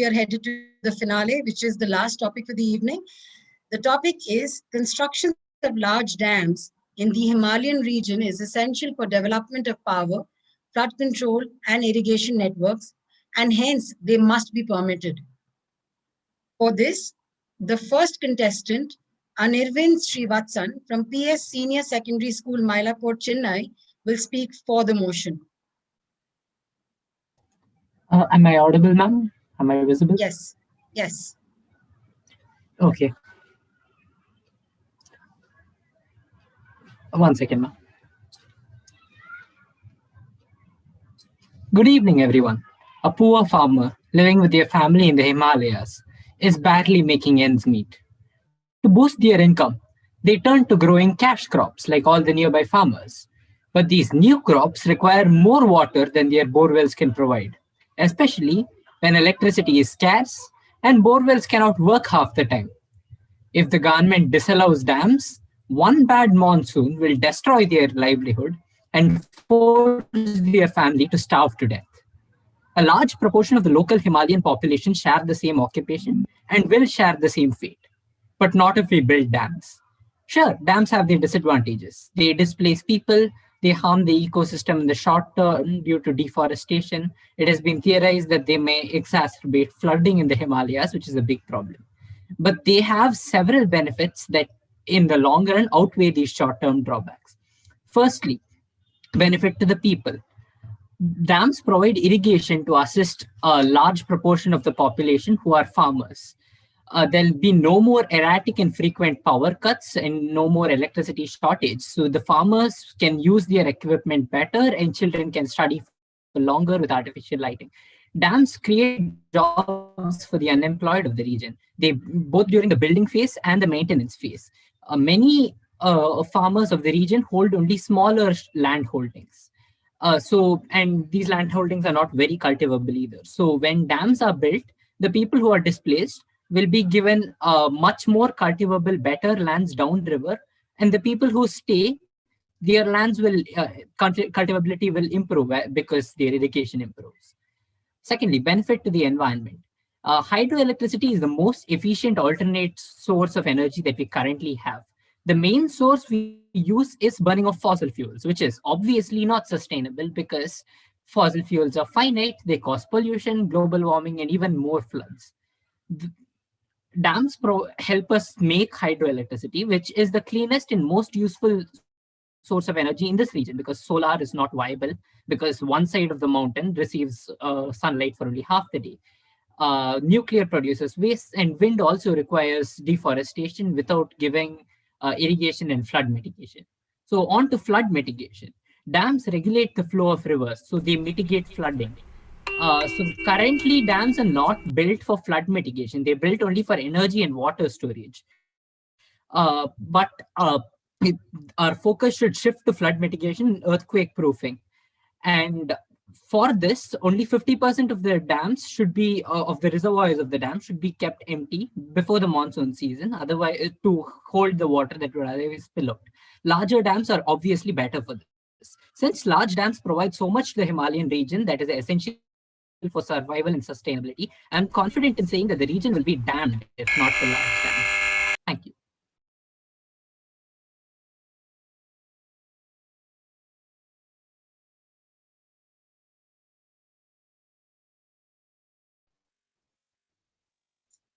we are headed to the finale, which is the last topic for the evening. The topic is construction of large dams in the Himalayan region is essential for development of power, flood control, and irrigation networks, and hence they must be permitted. For this, the first contestant, Anirvind Srivatsan from PS Senior Secondary School, Mylapore, Chennai, will speak for the motion. Am I audible, ma'am? Am I visible? Yes. Yes. Okay. One second, ma'am. Good evening, everyone. A poor farmer living with their family in the Himalayas is barely making ends meet. To boost their income, they turn to growing cash crops like all the nearby farmers. But these new crops require more water than their borewells can provide, especially when electricity is scarce and borewells cannot work half the time. If the government disallows dams, one bad monsoon will destroy their livelihood and force their family to starve to death. A large proportion of the local Himalayan population share the same occupation and will share the same fate, but not if we build dams. Sure, dams have their disadvantages. They displace people, they harm the ecosystem in the short term due to deforestation. It has been theorized that they may exacerbate flooding in the Himalayas, which is a big problem. But they have several benefits that in the long run outweigh these short-term drawbacks. Firstly, benefit to the people. Dams provide irrigation to assist a large proportion of the population who are farmers. There'll be no more erratic and frequent power cuts and no more electricity shortage. So the farmers can use their equipment better and children can study for longer with artificial lighting. Dams create jobs for the unemployed of the region. They both during the building phase and the maintenance phase. Many farmers of the region hold only smaller land holdings. And these land holdings are not very cultivable either. So when dams are built, the people who are displaced will be given much more cultivable, better lands downriver, and the people who stay, their lands will cultivability will improve because their irrigation improves. Secondly, benefit to the environment. Hydroelectricity is the most efficient alternate source of energy that we currently have. The main source we use is burning of fossil fuels, which is obviously not sustainable because fossil fuels are finite, they cause pollution, global warming, and even more floods. Dams help us make hydroelectricity, which is the cleanest and most useful source of energy in this region because solar is not viable because one side of the mountain receives sunlight for only half the day. Nuclear produces waste, and wind also requires deforestation without giving irrigation and flood mitigation. So on to flood mitigation. Dams regulate the flow of rivers, so they mitigate flooding. So currently dams are not built for flood mitigation. They're built only for energy and water storage. But our focus should shift to flood mitigation, earthquake proofing. And for this, only 50% of the dams should be, of the reservoirs of the dam should be kept empty before the monsoon season, otherwise to hold the water that would otherwise spill out. Larger dams are obviously better for this. Since large dams provide so much to the Himalayan region that is essential for survival and sustainability, I'm confident in saying that the region will be dammed if not for large dams. Thank you.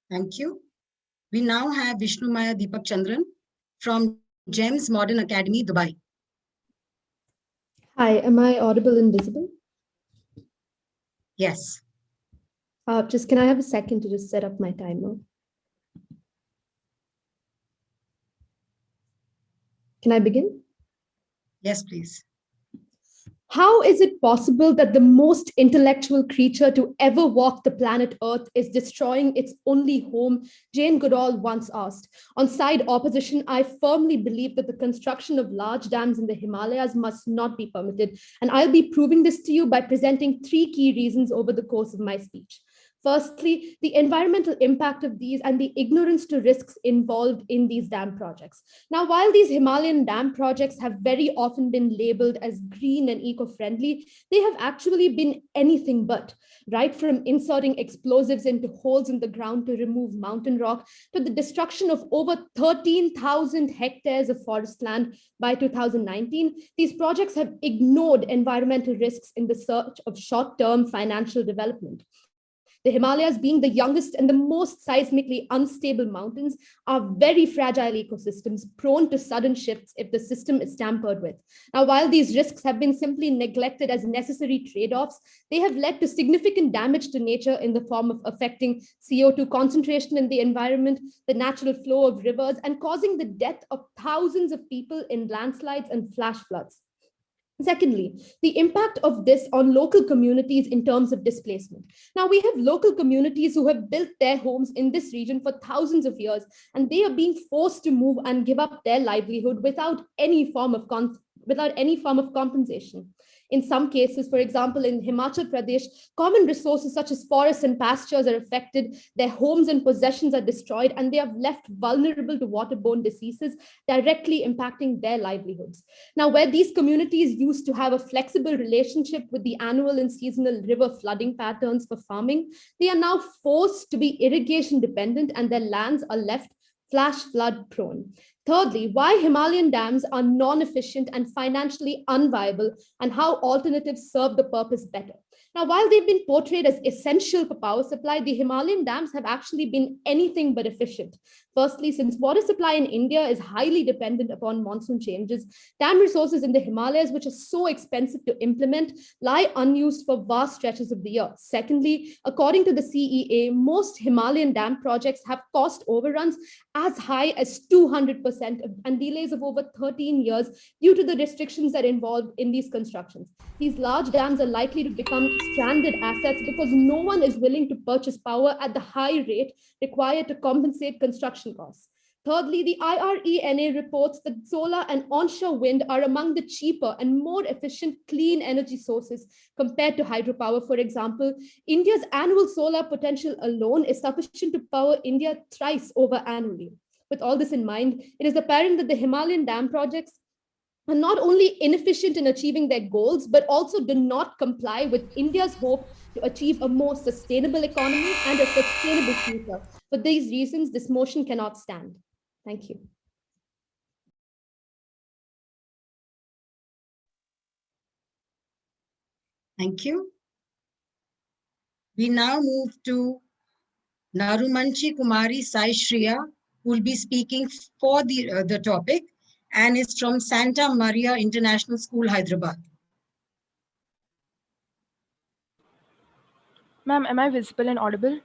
Thank you. We now have Vishnumaya Deepak Chandran from GEMS Modern Academy, Dubai. Hi, am I audible and visible? Yes. Just can I have a second to just set up my timer? Can I begin? Yes, please. How is it possible that the most intellectual creature to ever walk the planet Earth is destroying its only home? Jane Goodall once asked. On side opposition, I firmly believe that the construction of large dams in the Himalayas must not be permitted. And I'll be proving this to you by presenting 3 key reasons over the course of my speech. Firstly, the environmental impact of these and the ignorance to risks involved in these dam projects. Now, while these Himalayan dam projects have very often been labeled as green and eco-friendly, they have actually been anything but, right from inserting explosives into holes in the ground to remove mountain rock to the destruction of over 13,000 hectares of forest land by 2019. These projects have ignored environmental risks in the search of short-term financial development. The Himalayas, being the youngest and the most seismically unstable mountains, are very fragile ecosystems prone to sudden shifts if the system is tampered with. Now, while these risks have been simply neglected as necessary trade offs, they have led to significant damage to nature in the form of affecting CO2 concentration in the environment, the natural flow of rivers, and causing the death of thousands of people in landslides and flash floods. Secondly, the impact of this on local communities in terms of displacement. Now, we have local communities who have built their homes in this region for thousands of years, and they are being forced to move and give up their livelihood without any form of compensation. In some cases, for example, in Himachal Pradesh, common resources such as forests and pastures are affected, their homes and possessions are destroyed, and they are left vulnerable to waterborne diseases, directly impacting their livelihoods. Now, where these communities used to have a flexible relationship with the annual and seasonal river flooding patterns for farming, they are now forced to be irrigation dependent, and their lands are left flash flood prone. Thirdly, why Himalayan dams are non-efficient and financially unviable, and how alternatives serve the purpose better. Now, while they've been portrayed as essential for power supply, the Himalayan dams have actually been anything but efficient. Firstly, since water supply in India is highly dependent upon monsoon changes, dam resources in the Himalayas, which are so expensive to implement, lie unused for vast stretches of the year. Secondly, according to the CEA, most Himalayan dam projects have cost overruns as high as 200% and delays of over 13 years due to the restrictions that are involved in these constructions. These large dams are likely to become stranded assets because no one is willing to purchase power at the high rate required to compensate construction costs. Thirdly, the IRENA reports that solar and onshore wind are among the cheaper and more efficient clean energy sources compared to hydropower. For example, India's annual solar potential alone is sufficient to power India thrice over annually. With all this in mind, it is apparent that the Himalayan dam projects are not only inefficient in achieving their goals, but also do not comply with India's hope to achieve a more sustainable economy and a sustainable future. For these reasons, this motion cannot stand. Thank you. Thank you. We now move to Narumanchi Kumari Sai Shriya, who will be speaking for the topic and is from Santa Maria International School, Hyderabad. Ma'am, am I visible and audible?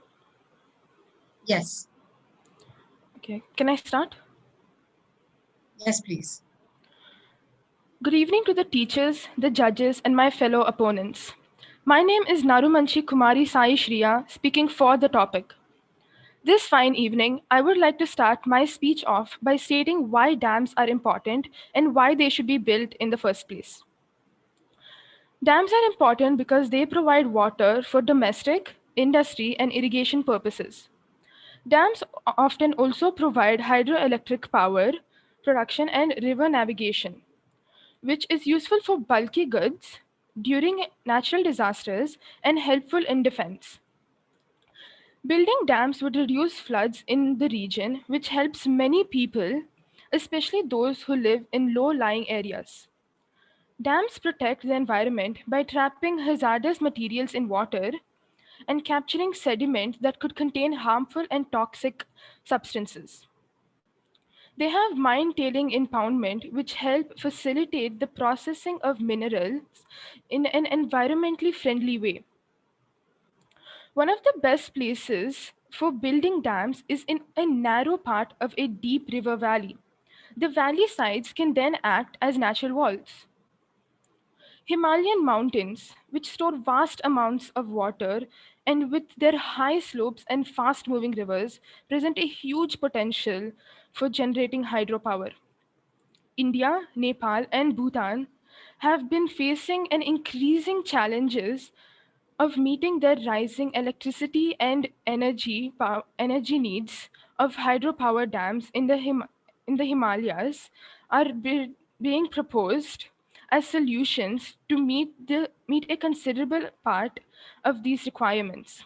Yes. Okay, can I start? Yes, please. Good evening to the teachers, the judges, and my fellow opponents. My name is Narumanchi Kumari Sai Shriya, speaking for the topic. This fine evening, I would like to start my speech off by stating why dams are important and why they should be built in the first place. Dams are important because they provide water for domestic, industry, and irrigation purposes. Dams often also provide hydroelectric power production and river navigation, which is useful for bulky goods during natural disasters and helpful in defense. Building dams would reduce floods in the region, which helps many people, especially those who live in low-lying areas. Dams protect the environment by trapping hazardous materials in water and capturing sediment that could contain harmful and toxic substances. They have mine tailing impoundment, which help facilitate the processing of minerals in an environmentally friendly way. One of the best places for building dams is in a narrow part of a deep river valley. The valley sides can then act as natural walls. Himalayan mountains, which store vast amounts of water and with their high slopes and fast moving rivers, present a huge potential for generating hydropower. India, Nepal, and Bhutan have been facing an increasing challenges of meeting their rising electricity and energy needs of hydropower dams in the Himalayas are being proposed as solutions to meet a considerable part of these requirements.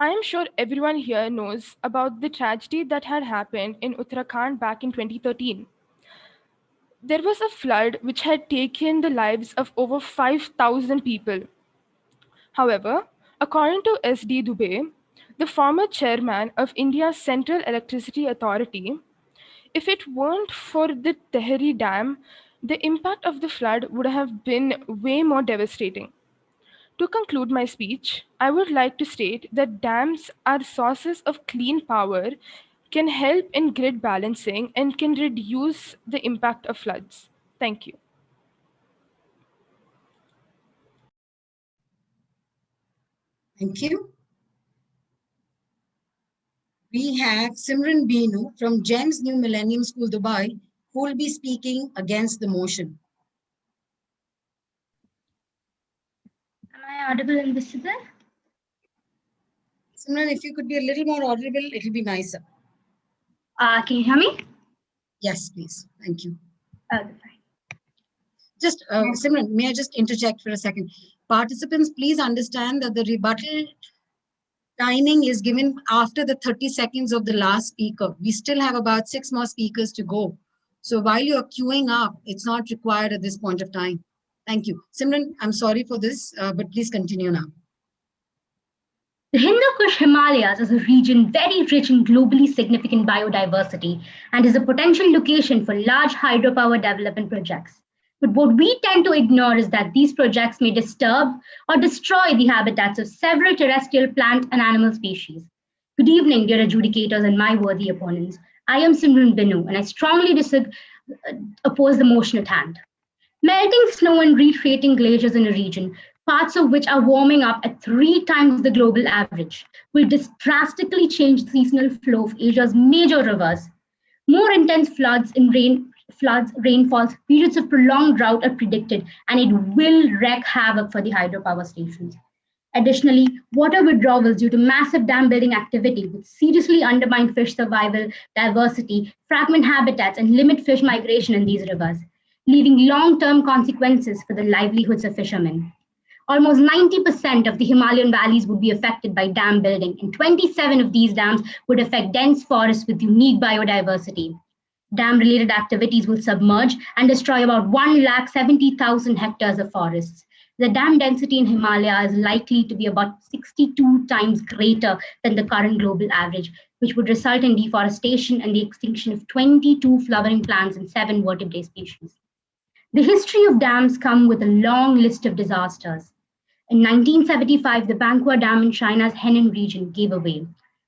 I am sure everyone here knows about the tragedy that had happened in Uttarakhand back in 2013. There was a flood which had taken the lives of over 5,000 people. However, according to S.D. Dubey, the former chairman of India's Central Electricity Authority, if it weren't for the Tehri Dam, the impact of the flood would have been way more devastating. To conclude my speech, I would like to state that dams are sources of clean power, can help in grid balancing, and can reduce the impact of floods. Thank you. Thank you. We have Simran Beenu from GEMS New Millennium School, Dubai, who will be speaking against the motion. Am I audible and visible? Simran, if you could be a little more audible, it will be nicer. Can you hear me? Yes, please. Thank you. Okay, fine. Just, Simran, may I just interject for a second? Participants, please understand that the rebuttal timing is given after the 30 seconds of the last speaker. We still have about 6 more speakers to go. So while you're queuing up, it's not required at this point of time. Thank you. Simran, I'm sorry for this, but please continue now. The Hindu Kush Himalayas is a region very rich in globally significant biodiversity and is a potential location for large hydropower development projects. But what we tend to ignore is that these projects may disturb or destroy the habitats of several terrestrial plant and animal species. Good evening, dear adjudicators and my worthy opponents. I am Simran Binu, and I strongly oppose the motion at hand. Melting snow and retreating glaciers in a region, parts of which are warming up at 3 times the global average, will drastically change the seasonal flow of Asia's major rivers. More intense rainfalls, periods of prolonged drought are predicted, and it will wreak havoc for the hydropower stations. Additionally, water withdrawals due to massive dam building activity would seriously undermine fish survival, diversity, fragment habitats, and limit fish migration in these rivers, leaving long-term consequences for the livelihoods of fishermen. Almost 90% of the Himalayan valleys would be affected by dam building, and 27 of these dams would affect dense forests with unique biodiversity. Dam-related activities will submerge and destroy about 170,000 hectares of forests. The dam density in Himalaya is likely to be about 62 times greater than the current global average, which would result in deforestation and the extinction of 22 flowering plants and 7 vertebrate species. The history of dams comes with a long list of disasters. In 1975, the Banqua Dam in China's Henan region gave away,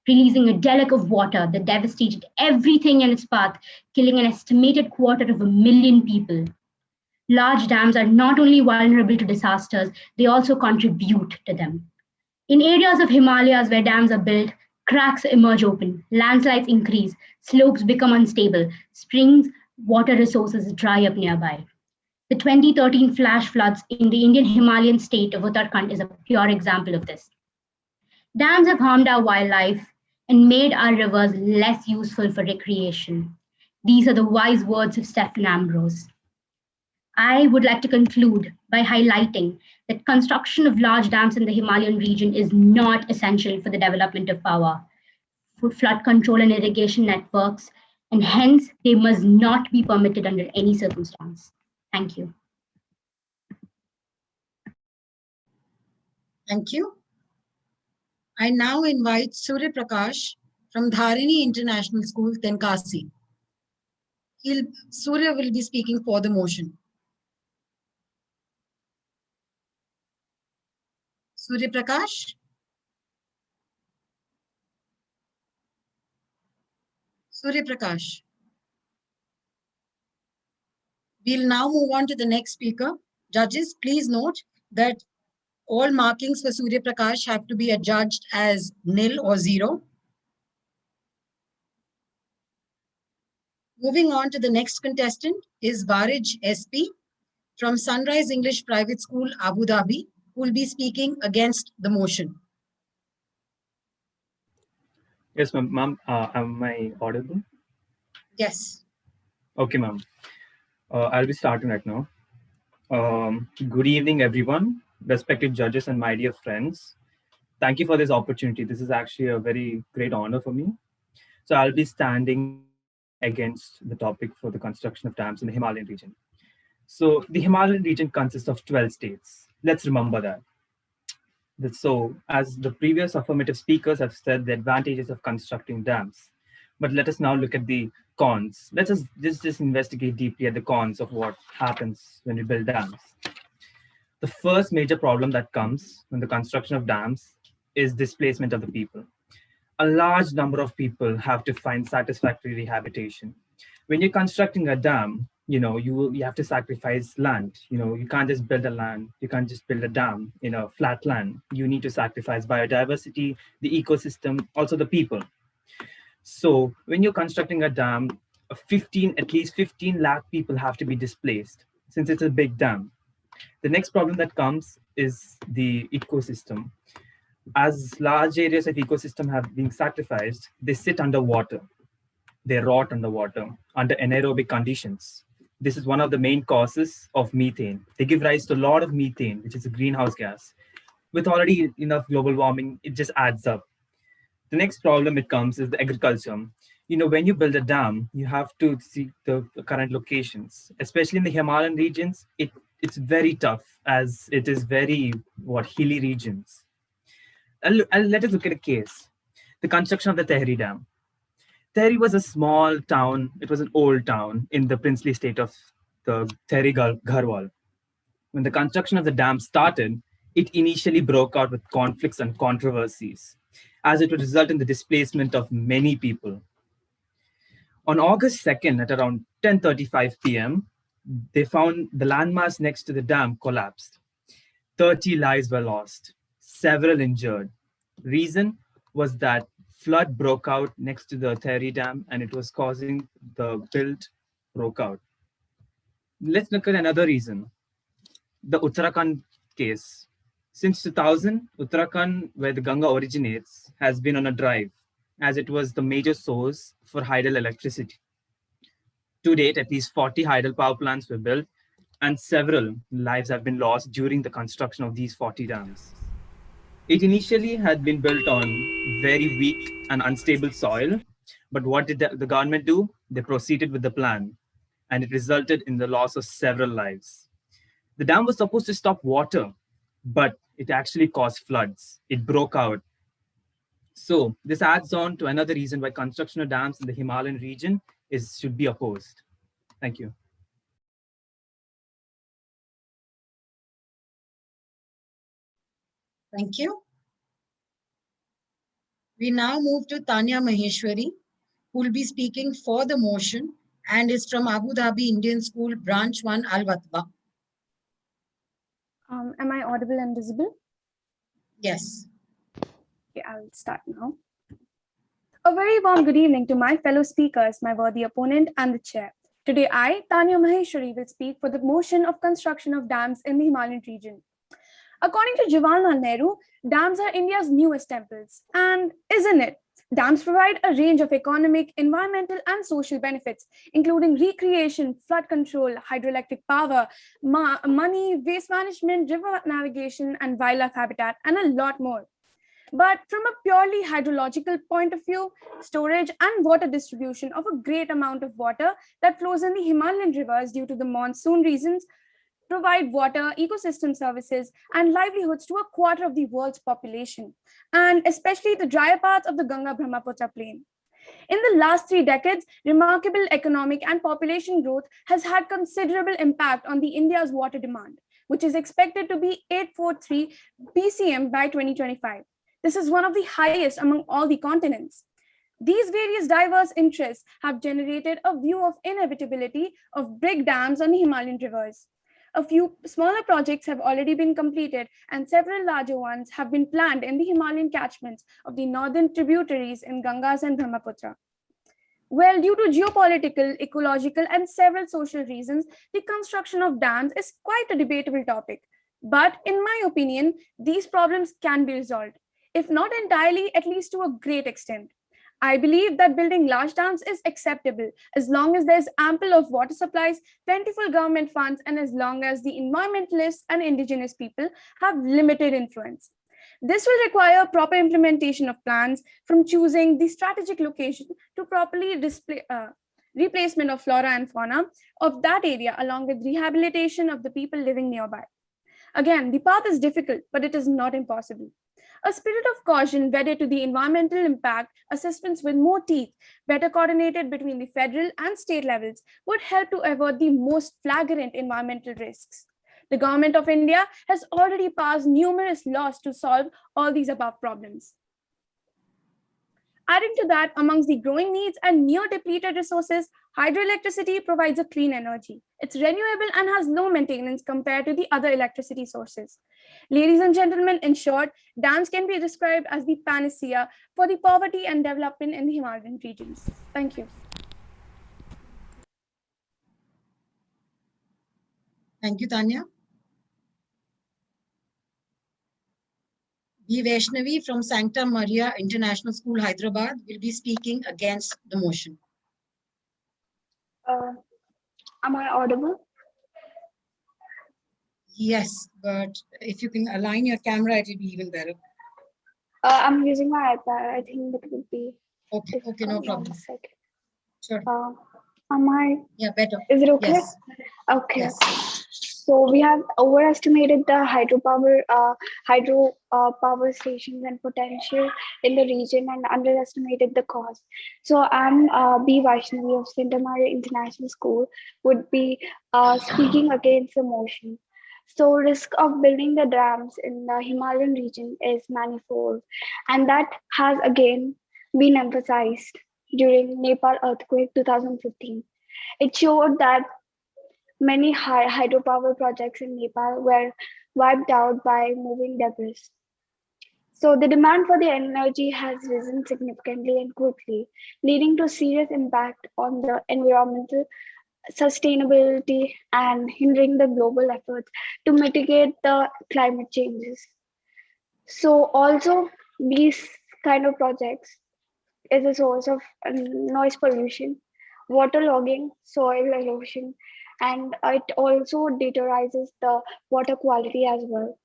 releasing a deluge of water that devastated everything in its path, killing an estimated 250,000 people. Large dams are not only vulnerable to disasters, they also contribute to them. In areas of Himalayas where dams are built, cracks emerge open, landslides increase, slopes become unstable, springs, water resources dry up nearby. The 2013 flash floods in the Indian Himalayan state of Uttarakhand is a pure example of this. Dams have harmed our wildlife and made our rivers less useful for recreation. These are the wise words of Stephen Ambrose. I would like to conclude by highlighting that construction of large dams in the Himalayan region is not essential for the development of power, for flood control and irrigation networks, and hence they must not be permitted under any circumstance. Thank you. Thank you. I now invite Surya Prakash from Dharini International School, Tenkasi. Surya will be speaking for the motion. Surya Prakash? Surya Prakash. We'll now move on to the next speaker. Judges, please note that all markings for Surya Prakash have to be adjudged as nil or 0. Moving on to the next contestant is Varij SP from Sunrise English Private School, Abu Dhabi. who will be speaking against the motion. Yes, ma'am. Am I audible? Yes. Okay, ma'am. I'll be starting right now. Good evening, everyone, respected judges and my dear friends. Thank you for this opportunity. This is actually a very great honor for me. So I'll be standing against the topic for the construction of dams in the Himalayan region. So the Himalayan region consists of 12 states. Let's remember that. So, as the previous affirmative speakers have said, the advantages of constructing dams. But let us now look at the cons. Let us just investigate deeply at the cons of what happens when we build dams. The first major problem that comes when the construction of dams is displacement of the people. A large number of people have to find satisfactory rehabilitation. When you're constructing a dam, you have to sacrifice land. You can't just build a land. You can't just build a dam in a flat land. You need to sacrifice biodiversity, the ecosystem, also the people. So when you're constructing a dam, at least 15 lakh people have to be displaced since it's a big dam. The next problem that comes is the ecosystem. As large areas of ecosystem have been sacrificed, they sit underwater. They rot underwater under anaerobic conditions. This is one of the main causes of methane. They give rise to a lot of methane, which is a greenhouse gas. With already enough global warming, it just adds up. The next problem it comes is the agriculture. When you build a dam, you have to seek the current locations, especially in the Himalayan regions. It's very tough as it is very hilly regions. Let us look at a case. The construction of the Tehri Dam. Tehri was a small town. It was an old town in the princely state of the Tehri Garhwal. When the construction of the dam started, it initially broke out with conflicts and controversies, as it would result in the displacement of many people. On August 2nd, at around 10:35 p.m., they found the landmass next to the dam collapsed. 30 lives were lost, several injured. Reason was that flood broke out next to the Tehri Dam and it was causing the build broke out. Let's look at another reason, the Uttarakhand case. Since 2000, Uttarakhand, where the Ganga originates, has been on a drive as it was the major source for hydroelectricity. To date, at least 40 hydel power plants were built and several lives have been lost during the construction of these 40 dams. It initially had been built on very weak and unstable soil, but what did the government do? They proceeded with the plan, and it resulted in the loss of several lives. The dam was supposed to stop water, but it actually caused floods. It broke out. So this adds on to another reason why construction of dams in the Himalayan region should be opposed. Thank you. Thank you. We now move to Tanya Maheshwari, who will be speaking for the motion and is from Abu Dhabi Indian School, Branch 1, Al Watba. Am I audible and visible? Yes. Okay, I'll start now. A very warm good evening to my fellow speakers, my worthy opponent and the chair. Today I, Tanya Maheshwari, will speak for the motion of construction of dams in the Himalayan region. According to Jawaharlal Nehru, dams are India's newest temples. And isn't it? Dams provide a range of economic, environmental, and social benefits, including recreation, flood control, hydroelectric power, money, waste management, river navigation, and wildlife habitat, and a lot more. But from a purely hydrological point of view, storage and water distribution of a great amount of water that flows in the Himalayan rivers due to the monsoon reasons provide water, ecosystem services, and livelihoods to a quarter of the world's population, and especially the drier parts of the Ganga-Brahmaputra plain. In the last 3 decades, remarkable economic and population growth has had considerable impact on the India's water demand, which is expected to be 843 BCM by 2025. This is one of the highest among all the continents. These various diverse interests have generated a view of inevitability of big dams on the Himalayan rivers. A few smaller projects have already been completed and several larger ones have been planned in the Himalayan catchments of the northern tributaries in Gangas and Brahmaputra. Well, due to geopolitical, ecological, and several social reasons, the construction of dams is quite a debatable topic. But in my opinion, these problems can be resolved, if not entirely, at least to a great extent. I believe that building large dams is acceptable as long as there's ample of water supplies, plentiful government funds, and as long as the environmentalists and indigenous people have limited influence. This will require proper implementation of plans, from choosing the strategic location to properly replacement of flora and fauna of that area, along with rehabilitation of the people living nearby. Again, the path is difficult, but it is not impossible. A spirit of caution wedded to the environmental impact assessments with more teeth, better coordinated between the federal and state levels, would help to avoid the most flagrant environmental risks. The government of India has already passed numerous laws to solve all these above problems. Adding to that, amongst the growing needs and near depleted resources, hydroelectricity provides a clean energy. It's renewable and has low maintenance compared to the other electricity sources. Ladies and gentlemen, in short, dams can be described as the panacea for the poverty and development in the Himalayan regions. Thank you. Thank you, Tanya. B. Vaishnavi from Sancta Maria International School, Hyderabad, will be speaking against the motion. Am I audible? Yes, but if you can align your camera, it will be even better. I'm using my iPad. I think it would be Okay, okay, no problem. 1 second. Sure. Am I? Yeah, better. Is it okay? Yes. Okay. Yes. So we have overestimated the hydropower power stations and potential in the region and underestimated the cost. So I'm B. Vaishnavi of Santa Maria International School would be speaking against the motion. So risk of building the dams in the Himalayan region is manifold, and that has again been emphasized during Nepal earthquake 2015. It showed that many hydropower projects in Nepal were wiped out by moving debris. So the demand for the energy has risen significantly and quickly, leading to serious impact on the environmental sustainability and hindering the global efforts to mitigate the climate changes. So also these kind of projects is a source of noise pollution, waterlogging, soil erosion, and it also deteriorates the water quality as well.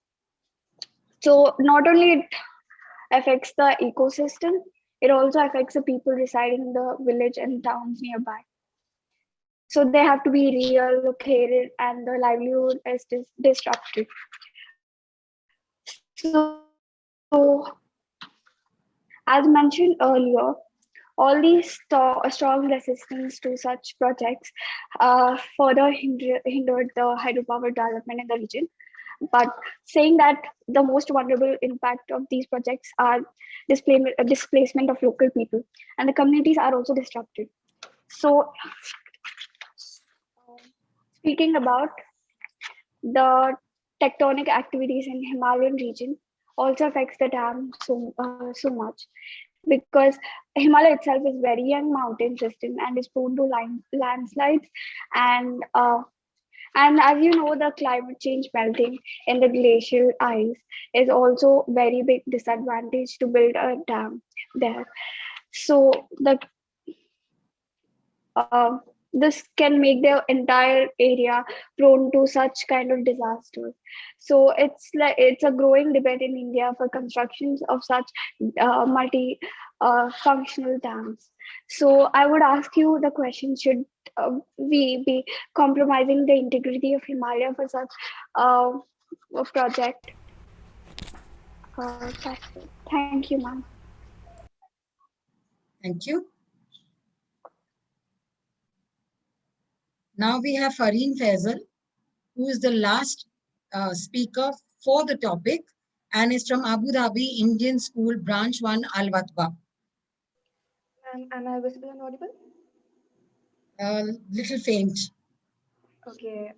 So not only it affects the ecosystem, it also affects the people residing in the village and towns nearby. So they have to be relocated and the livelihood is disrupted. So as mentioned earlier, all these strong resistance to such projects further hindered the hydropower development in the region. But saying that the most vulnerable impact of these projects are displacement of local people, and the communities are also disrupted. So speaking about the tectonic activities in Himalayan region also affects the dam so much, because Himalaya itself is very young mountain system and is prone to landslides, and as you know, the climate change melting in the glacial ice is also very big disadvantage to build a dam there. So this can make the entire area prone to such kind of disasters. So it's a growing debate in India for constructions of such multi functional dams. So I would ask you the question: should we be compromising the integrity of Himalaya for such a project? Thank you, ma'am. Thank you. Now we have Fareen Faisal, who is the last speaker for the topic and is from Abu Dhabi Indian School, Branch 1, Al Watba. Am I visible and audible? Little faint. Okay.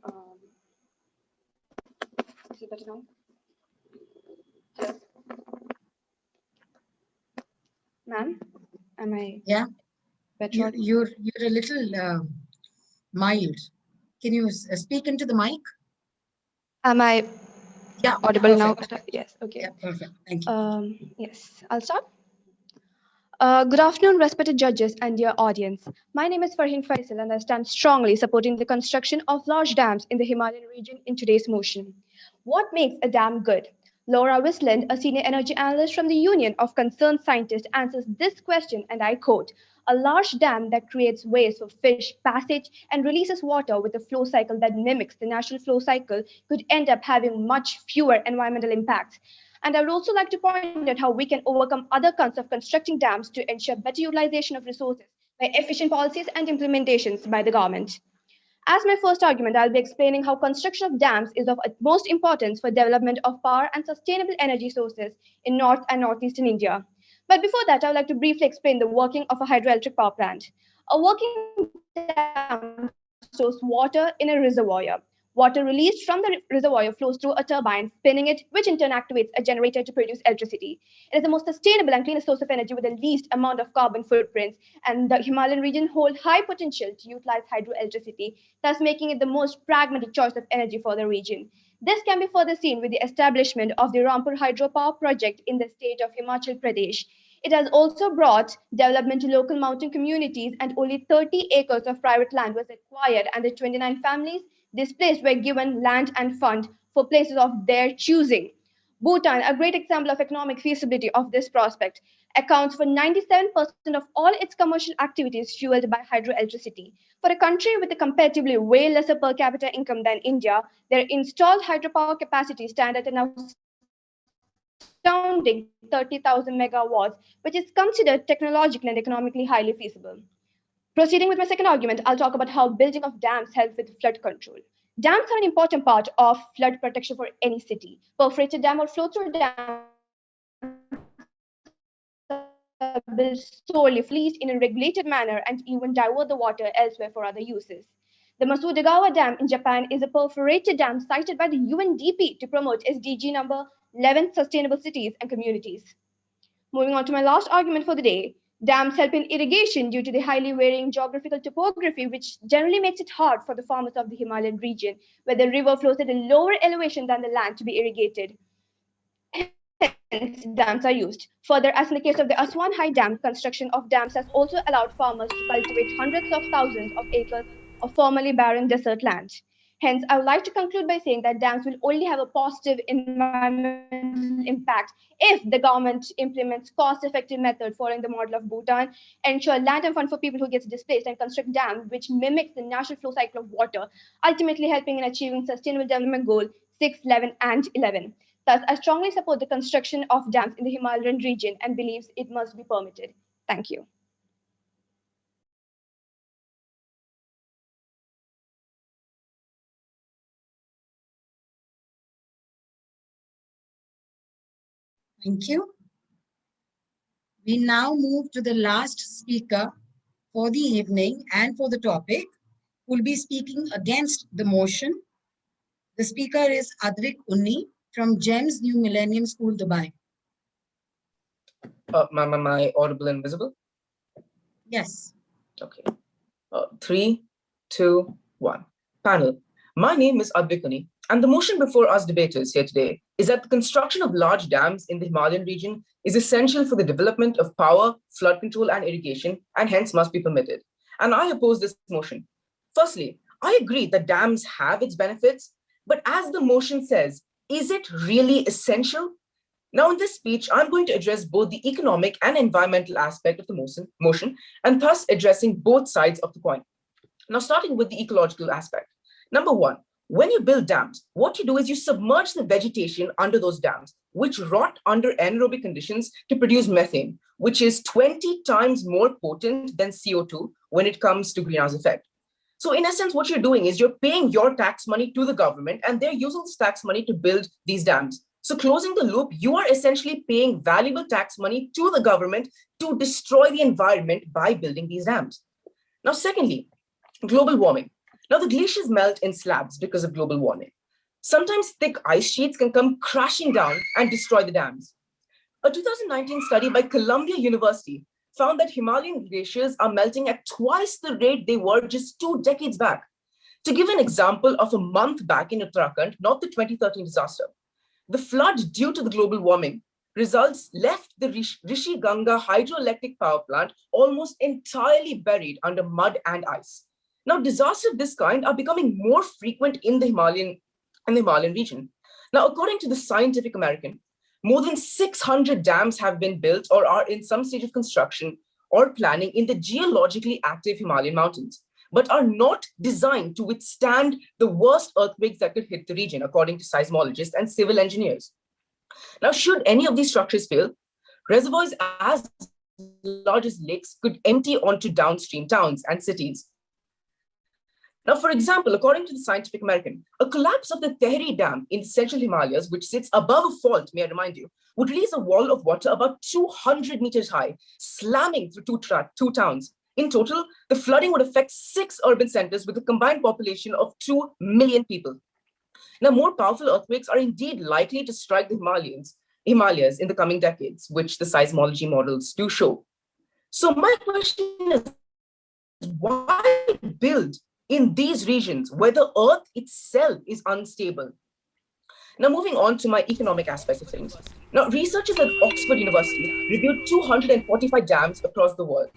Is it better now? Hello? Ma'am, am I? Yeah. Better? You're a little mild. Can you speak into the mic? Am I Yeah, Audible perfect. now? Yes, okay. Yeah, perfect. Thank you. Yes, I'll start. Good afternoon, respected judges and dear audience. My name is Farheen Faisal, and I stand strongly supporting the construction of large dams in the Himalayan region in today's motion. What makes a dam good? Laura Wisland, a senior energy analyst from the Union of Concerned Scientists, answers this question, and I quote: a large dam that creates ways for fish passage and releases water with a flow cycle that mimics the natural flow cycle could end up having much fewer environmental impacts. And I would also like to point out how we can overcome other cons of constructing dams to ensure better utilization of resources by efficient policies and implementations by the government. As my first argument, I'll be explaining how construction of dams is of utmost importance for development of power and sustainable energy sources in North and Northeastern India. But before that, I would like to briefly explain the working of a hydroelectric power plant. A working dam stores water in a reservoir. Water released from the reservoir flows through a turbine, spinning it, which in turn activates a generator to produce electricity. It is the most sustainable and cleanest source of energy with the least amount of carbon footprints, and the Himalayan region hold high potential to utilize hydroelectricity, thus making it the most pragmatic choice of energy for the region. This can be further seen with the establishment of the Rampur hydropower project in the state of Himachal Pradesh. It has also brought development to local mountain communities, and only 30 acres of private land was acquired, and the 29 families displaced were given land and fund for places of their choosing. Bhutan, a great example of economic feasibility of this prospect, accounts for 97% of all its commercial activities fueled by hydroelectricity. For a country with a comparatively way lesser per capita income than India, their installed hydropower capacity stand at an astounding 30,000 megawatts, which is considered technologically and economically highly feasible. Proceeding with my second argument, I'll talk about how building of dams help with flood control. Dams are an important part of flood protection for any city. Perforated dam or flow-through dams are built solely for least in a regulated manner and even divert the water elsewhere for other uses. The Masudagawa Dam in Japan is a perforated dam cited by the UNDP to promote SDG number 11 Sustainable Cities and Communities. Moving on to my last argument for the day, dams help in irrigation due to the highly varying geographical topography, which generally makes it hard for the farmers of the Himalayan region, where the river flows at a lower elevation than the land to be irrigated. Hence, dams are used. Further, as in the case of the Aswan High Dam, construction of dams has also allowed farmers to cultivate hundreds of thousands of acres of formerly barren desert land. Hence, I would like to conclude by saying that dams will only have a positive environmental impact if the government implements cost-effective method following the model of Bhutan, ensure land and fund for people who get displaced, and construct dams which mimics the natural flow cycle of water, ultimately helping in achieving Sustainable Development Goal 6, 11, and 11. Thus, I strongly support the construction of dams in the Himalayan region and believes it must be permitted. Thank you. Thank you. We now move to the last speaker for the evening and for the topic, who will be speaking against the motion. The speaker is Adrik Unni from GEMS New Millennium School, Dubai. Am I audible and visible? Yes. Okay. 3, 2, 1. Panel. My name is Advikani, and the motion before us debaters here today is that the construction of large dams in the Himalayan region is essential for the development of power, flood control, and irrigation, and hence must be permitted. And I oppose this motion. Firstly, I agree that dams have its benefits, but as the motion says, is it really essential? Now, in this speech, I'm going to address both the economic and environmental aspect of the motion, and thus addressing both sides of the coin. Now, starting with the ecological aspect. Number one, when you build dams, what you do is you submerge the vegetation under those dams, which rot under anaerobic conditions to produce methane, which is 20 times more potent than CO2 when it comes to greenhouse effect. So in essence, what you're doing is you're paying your tax money to the government, and they're using this tax money to build these dams. So closing the loop, you are essentially paying valuable tax money to the government to destroy the environment by building these dams. Now, secondly, global warming. Now, the glaciers melt in slabs because of global warming. Sometimes thick ice sheets can come crashing down and destroy the dams. A 2019 study by Columbia University found that Himalayan glaciers are melting at twice the rate they were just 2 decades back. To give an example of a month back in Uttarakhand, not the 2013 disaster, The flood due to the global warming results left the Rishi Ganga hydroelectric power plant almost entirely buried under mud and ice. Now, disasters of this kind are becoming more frequent in the Himalayan region. Now, according to the Scientific American, more than 600 dams have been built or are in some stage of construction or planning in the geologically active Himalayan mountains, but are not designed to withstand the worst earthquakes that could hit the region, according to seismologists and civil engineers. Now, should any of these structures fail, reservoirs as large as lakes could empty onto downstream towns and cities. Now, for example, according to the Scientific American, a collapse of the Tehri Dam in the central Himalayas, which sits above a fault, may I remind you, would release a wall of water about 200 meters high, slamming through two towns. In total, the flooding would affect 6 urban centers with a combined population of 2 million people. Now, more powerful earthquakes are indeed likely to strike the Himalayas in the coming decades, which the seismology models do show. So my question is, why build in these regions where the earth itself is unstable? Now, moving on to my economic aspect of things. Now, researchers at Oxford University reviewed 245 dams across the world.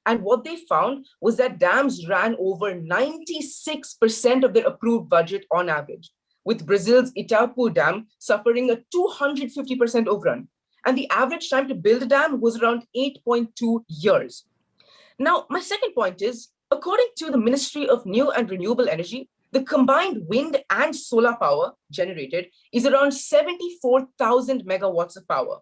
And what they found was that dams ran over 96% of their approved budget on average, with Brazil's Itaipu Dam suffering a 250% overrun. And the average time to build a dam was around 8.2 years. Now, my second point is, according to the Ministry of New and Renewable Energy, the combined wind and solar power generated is around 74,000 megawatts of power.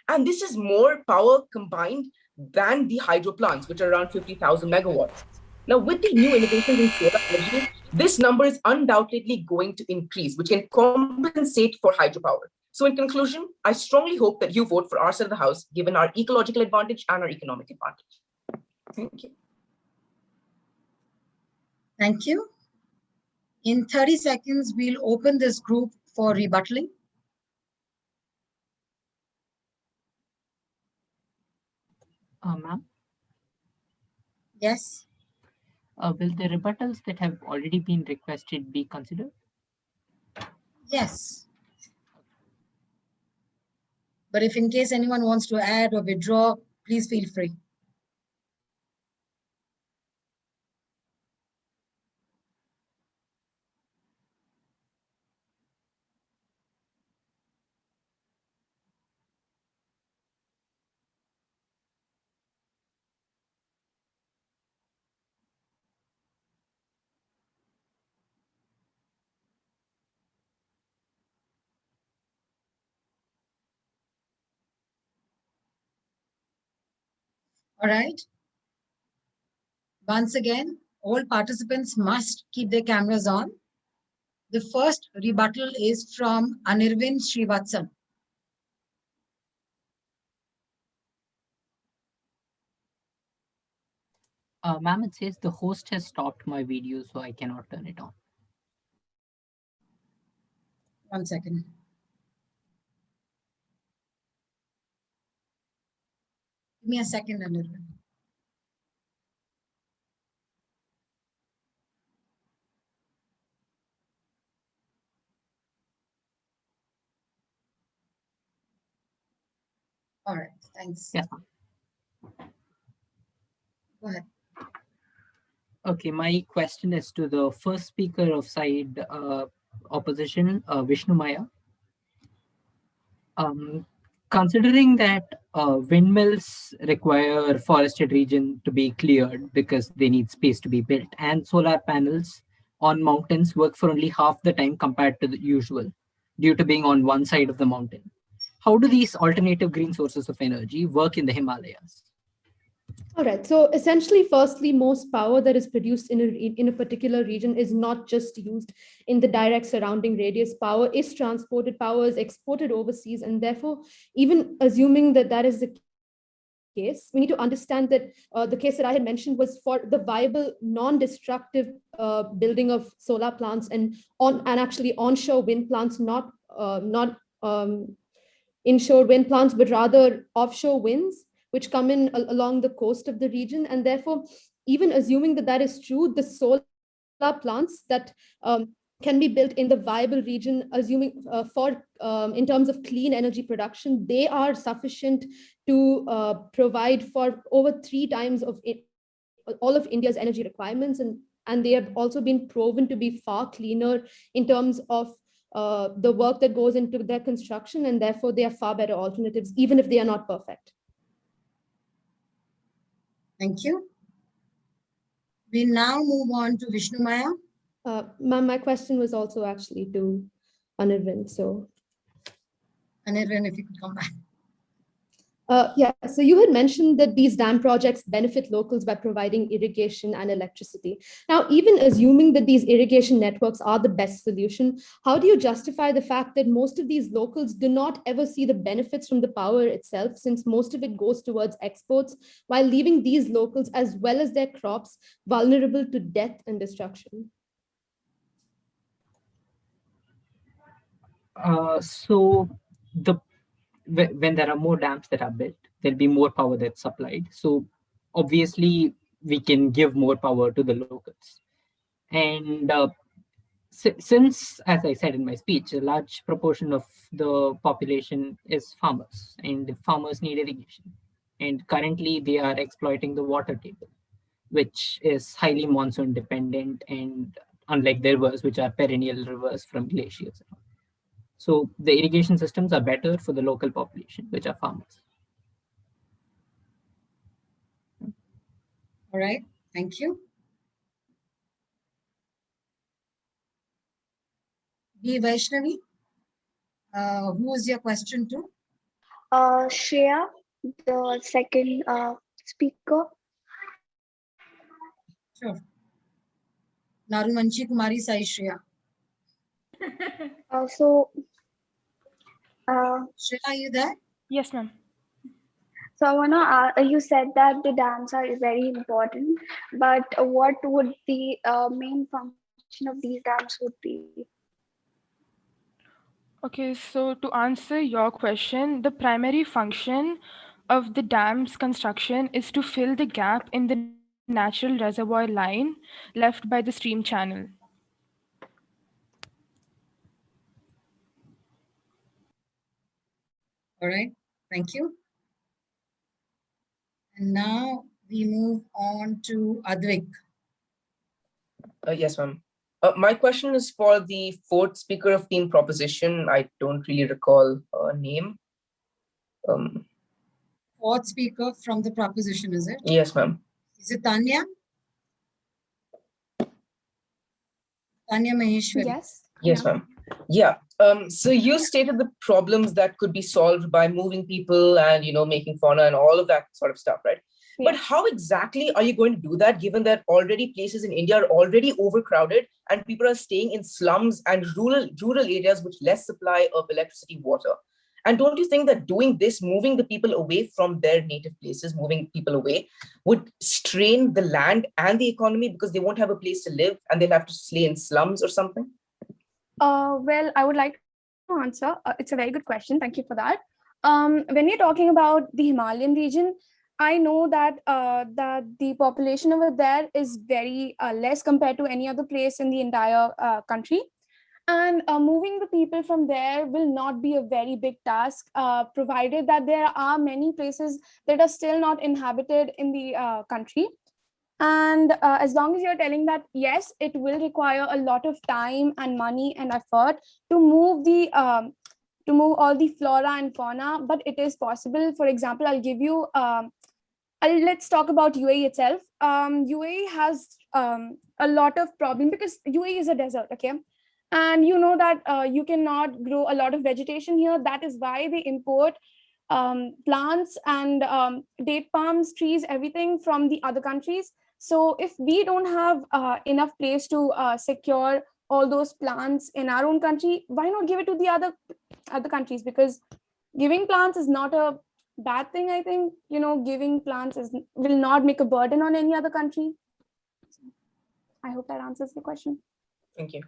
And this is more power combined than the hydro plants, which are around 50,000 megawatts. Now, with the new innovations in solar energy, this number is undoubtedly going to increase, which can compensate for hydropower. So in conclusion, I strongly hope that you vote for our side of the house, given our ecological advantage and our economic advantage. Thank you. Thank you. In 30 seconds, we'll open this group for rebuttaling. Ma'am? Yes. Will the rebuttals that have already been requested be considered? Yes. But if in case anyone wants to add or withdraw, please feel free. All right. Once again, all participants must keep their cameras on. The first rebuttal is from Anirvin Srivatsan. Ma'am, it says the host has stopped my video, so I cannot turn it on. 1 second. Give me a second, Anirvin. All right, thanks. Yes. Go ahead. Okay, my question is to the first speaker of side opposition, Vishnu Maya. Considering that windmills require forested region to be cleared because they need space to be built, and solar panels on mountains work for only half the time compared to the usual due to being on one side of the mountain. How do these alternative green sources of energy work in the Himalayas? All right. So essentially, firstly, most power that is produced in a particular region is not just used in the direct surrounding radius. Power is transported, power is exported overseas, and therefore, even assuming that that is the case, we need to understand that the case that I had mentioned was for the viable, non-destructive building of solar plants and actually onshore wind plants, not inshore wind plants, but rather offshore winds, which come in along the coast of the region. And therefore, even assuming that that is true, the solar plants that can be built in the viable region, assuming in terms of clean energy production, they are sufficient to provide for over 3 times of all of India's energy requirements, and they have also been proven to be far cleaner in terms of the work that goes into their construction, and therefore they are far better alternatives, even if they are not perfect. Thank you. We now move on to Vishnu Maya. My question was also actually to Anirvan, so. Anirvan, if you could come back. Yeah, so you had mentioned that these dam projects benefit locals by providing irrigation and electricity. Now, even assuming that these irrigation networks are the best solution, how do you justify the fact that most of these locals do not ever see the benefits from the power itself, since most of it goes towards exports, while leaving these locals as well as their crops vulnerable to death and destruction? So when there are more dams that are built, there'll be more power that's supplied. So obviously we can give more power to the locals. And since, as I said in my speech, a large proportion of the population is farmers, and farmers need irrigation. And currently they are exploiting the water table, which is highly monsoon dependent, and unlike the rivers, which are perennial rivers from glaciers. So the irrigation systems are better for the local population, which are farmers. All right, thank you. B. Vaishnavi, who is your question to? Shreya, the second speaker. Sure. Narumanchi Kumari Sai Shreya. Shreya, are you there? Yes, ma'am. So I wanna. You said that the dams are very important, but what would the main function of these dams would be? Okay, so to answer your question, the primary function of the dam's construction is to fill the gap in the natural reservoir line left by the stream channel. All right, thank you. And now we move on to Advik. Yes, ma'am. My question is for the fourth speaker of team proposition. I don't really recall her name. Fourth speaker from the proposition, is it? Yes, ma'am. Is it Tanya? Tanya Maheshwari. Yes. Yes, ma'am. Yeah. So you stated the problems that could be solved by moving people and making fauna and all of that sort of stuff, right? Yeah. But how exactly are you going to do that, given that already places in India are already overcrowded and people are staying in slums and rural areas with less supply of electricity, water? And don't you think that doing this, moving the people away from their native places, moving people away, would strain the land and the economy because they won't have a place to live and they'll have to stay in slums or something? Well, I would like to answer. It's a very good question. Thank you for that. When you're talking about the Himalayan region, I know that that the population over there is very less compared to any other place in the entire country. And moving the people from there will not be a very big task, provided that there are many places that are still not inhabited in the country. And as long as you're telling that, yes, it will require a lot of time and money and effort to move all the flora and fauna, but it is possible. For example, I'll give you, let's talk about UAE itself. UAE has a lot of problem because UAE is a desert, okay? And you know that you cannot grow a lot of vegetation here. That is why they import plants and date palms, trees, everything from the other countries. So if we don't have enough place to secure all those plants in our own country, why not give it to the other countries? Because giving plants is not a bad thing. I think, giving plants will not make a burden on any other country. I hope that answers the question. Thank you.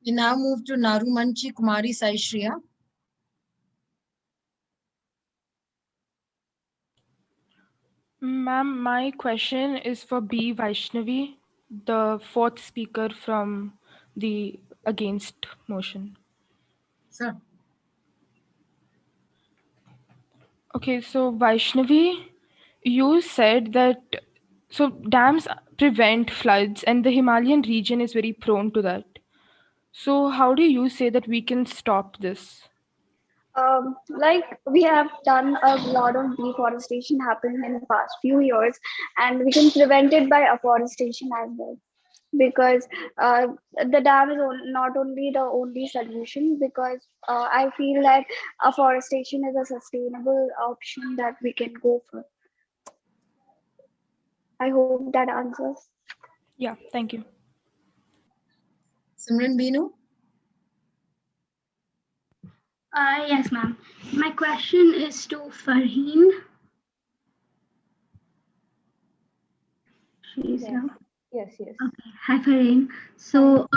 We now move to Narumanchi Kumari Sai Shreya. Ma'am, my question is for B. Vaishnavi. the fourth speaker from the against motion. Sir. Okay, so Vaishnavi, you said that so dams prevent floods and the Himalayan region is very prone to that. So how do you say that we can stop this? Like we have done a lot of deforestation happening in the past few years, and we can prevent it by afforestation as well. Because the dam is not only the only solution, because I feel that afforestation is a sustainable option that we can go for. I hope that answers. Yeah, thank you. Simran Binu? Yes, ma'am. My question is to Farheen. She's Yes. here. Yes. Okay. Hi, Farheen. So,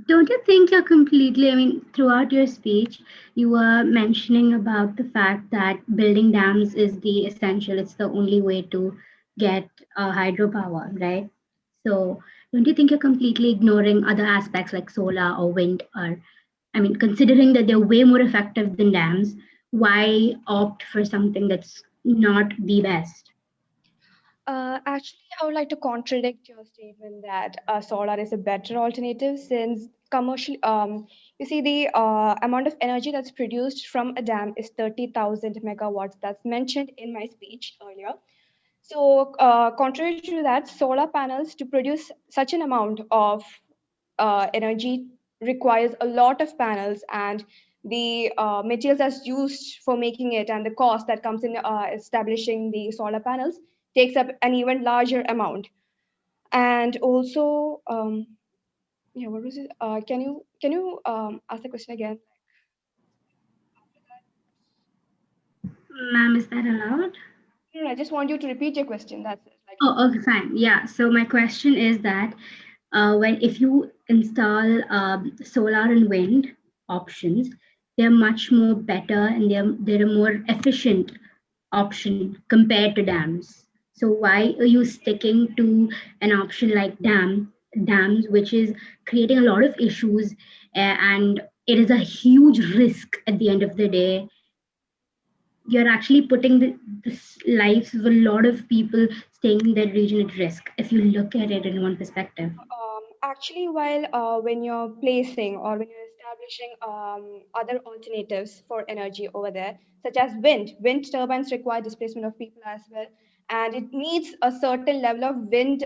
don't you think you're completely, throughout your speech, you were mentioning about the fact that building dams is the essential, it's the only way to get hydropower, right? So, don't you think you're completely ignoring other aspects like solar or wind? Or, considering that they're way more effective than dams, why opt for something that's not the best? Actually, I would like to contradict your statement that solar is a better alternative since commercial. You see, the amount of energy that's produced from a dam is 30,000 megawatts. That's mentioned in my speech earlier. So, contrary to that, solar panels to produce such an amount of energy requires a lot of panels, and the materials that's used for making it and the cost that comes in establishing the solar panels takes up an even larger amount. And also, yeah, what was it? Can you ask the question again? Ma'am, is that allowed? Yeah, I just want you to repeat your question. That's it. Like, Oh, okay, fine. Yeah. So my question is that if you install solar and wind options, they're much more better and they're a more efficient option compared to dams. So why are you sticking to an option like dams, which is creating a lot of issues, and it is a huge risk at the end of the day. You're actually putting the lives of a lot of people staying in that region at risk if you look at it in one perspective. actually, while when you're placing or when you're establishing other alternatives for energy over there, such as wind turbines require displacement of people as well, and it needs a certain level of wind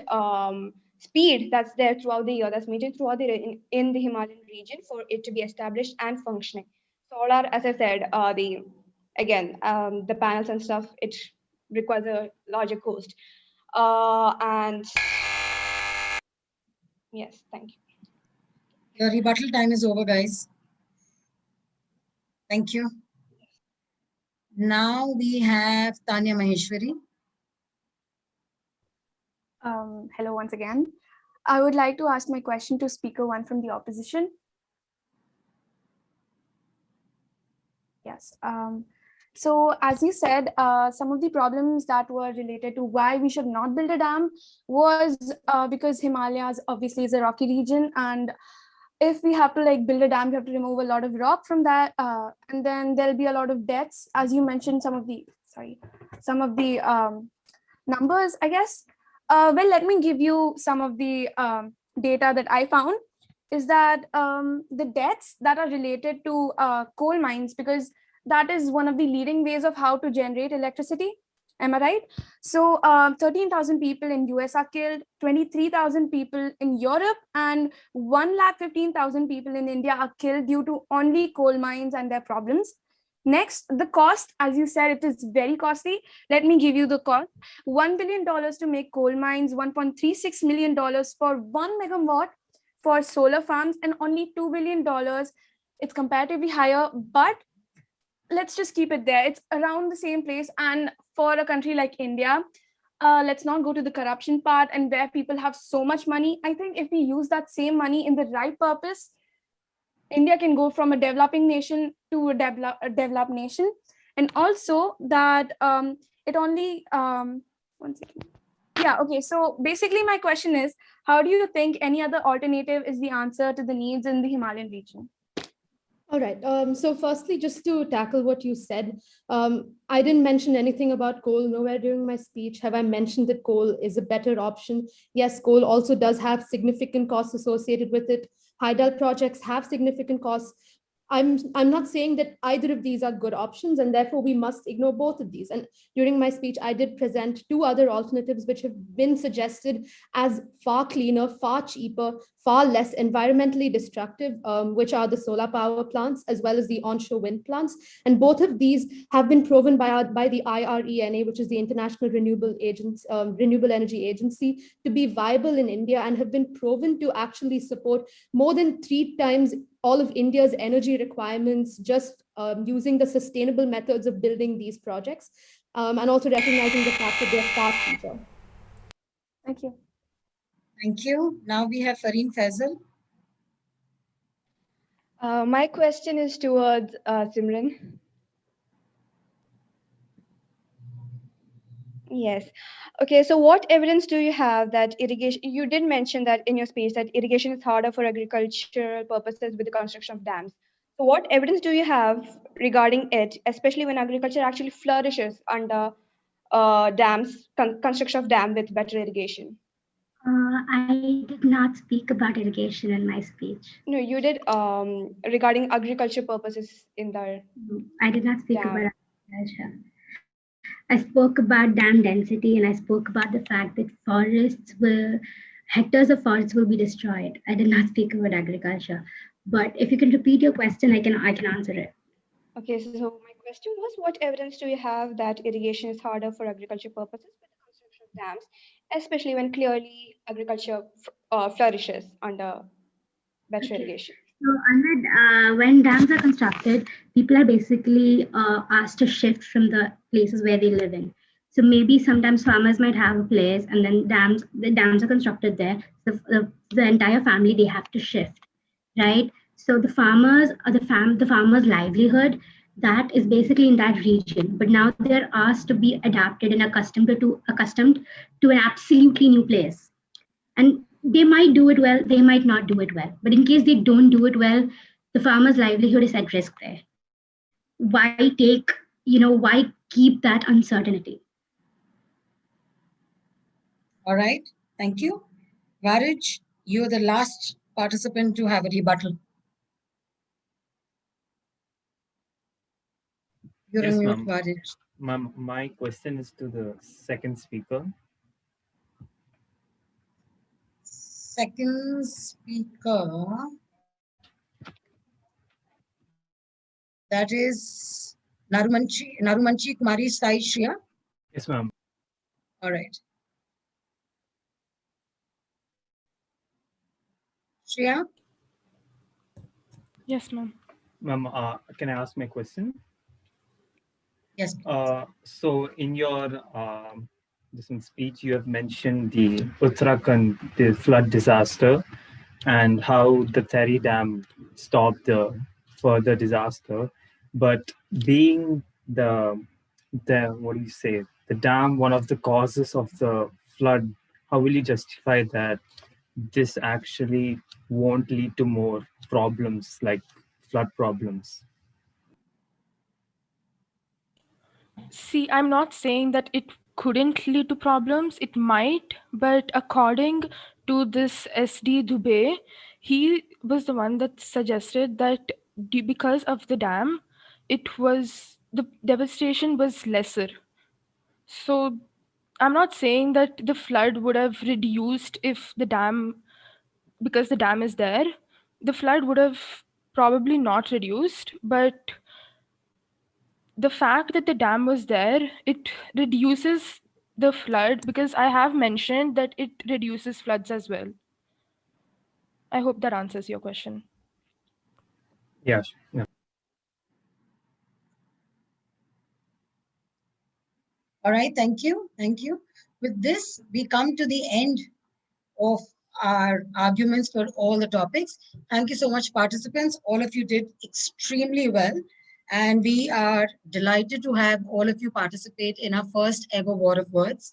speed that's there throughout the year, that's maintained throughout the year in the Himalayan region for it to be established and functioning. Solar, as I said, the panels and stuff, it requires a larger cost. And yes, thank you. Your rebuttal time is over, guys. Thank you. Now we have Tanya Maheshwari. Hello once again. I would like to ask my question to speaker one from the opposition. Yes. So as you said, some of the problems that were related to why we should not build a dam was because Himalayas obviously is a rocky region, and if we have to build a dam, we have to remove a lot of rock from that, and then there'll be a lot of deaths, as you mentioned. Some of the numbers, I guess. Well, let me give you some of the data that I found. Is that the deaths that are related to coal mines, because that is one of the leading ways of how to generate electricity. Am I right? So 13,000 people in US are killed, 23,000 people in Europe, and 1,15,000 people in India are killed due to only coal mines and their problems. Next, the cost, as you said, it is very costly. Let me give you the cost. $1 billion to make coal mines, $1.36 million for 1 megawatt for solar farms, and only $2 billion. It's comparatively higher, but let's just keep it there. It's around the same place. And for a country like India, let's not go to the corruption part and where people have so much money. I think if we use that same money in the right purpose, India can go from a developing nation to a developed nation. And also that it only, one second. Yeah, okay. So basically my question is, how do you think any other alternative is the answer to the needs in the Himalayan region? All right. So firstly, just to tackle what you said, I didn't mention anything about coal nowhere during my speech. Have I mentioned that coal is a better option? Yes, coal also does have significant costs associated with it. Hydel projects have significant costs. I'm not saying that either of these are good options, and therefore we must ignore both of these. And during my speech, I did present two other alternatives which have been suggested as far cleaner, far cheaper, far less environmentally destructive, which are the solar power plants as well as the onshore wind plants. And both of these have been proven by the IRENA, which is the International Renewable Energy Agency, to be viable in India and have been proven to actually support more than 3 times all of India's energy requirements just using the sustainable methods of building these projects, and also recognizing the fact that they're far cheaper. Thank you. Thank you. Now we have Fareen Faisal. My question is towards Simran. Yes. Okay, so what evidence do you have that irrigation, you did mention that in your speech that irrigation is harder for agricultural purposes with the construction of dams. So what evidence do you have regarding it, especially when agriculture actually flourishes under dams, construction of dam with better irrigation? I did not speak about irrigation in my speech. No, you did regarding agriculture purposes in the I did not speak dam. about agriculture. I spoke about dam density and I spoke about the fact that hectares of forests will be destroyed. I did not speak about agriculture. But if you can repeat your question, I can answer it. Okay, so my question was, what evidence do you have that irrigation is harder for agriculture purposes with the construction of dams, especially when clearly agriculture flourishes under better irrigation? So, when dams are constructed, people are basically asked to shift from the places where they live in. So maybe sometimes farmers might have a place, and then the dams are constructed there. So the entire family, they have to shift, right? So the farmers or the farmers' livelihood, that is basically in that region. But now they're asked to be adapted and accustomed to an absolutely new place. And they might do it well, they might not do it well. But in case they don't do it well, the farmer's livelihood is at risk there. Why keep that uncertainty? All right. Thank you. Varij, you're the last participant to have a rebuttal. You're Yes, on mute, ma'am. Varij. Ma'am, my question is to the second speaker. Second speaker, that is Narumanchi Kumari Sai Shriya. Yes, ma'am. All right. Shriya? Yes, ma'am. Ma'am, can I ask my question? Yes. So in your speech, you have mentioned the Uttarakhand, the flood disaster, and how the Theri Dam stopped the further disaster. But being the dam one of the causes of the flood, how will you justify that this actually won't lead to more problems like flood problems? See, I'm not saying that it couldn't lead to problems. It might, but according to this SD Dubey, he was the one that suggested that because of the dam, the devastation was lesser. So I'm not saying that the flood would have reduced because the dam is there. The flood would have probably not reduced, but the fact that the dam was there, it reduces the flood, because I have mentioned that it reduces floods as well. I hope that answers your question. Yes. Yeah. All right. Thank you. Thank you. With this, we come to the end of our arguments for all the topics. Thank you so much, participants. All of you did extremely well. And we are delighted to have all of you participate in our first ever War of Words.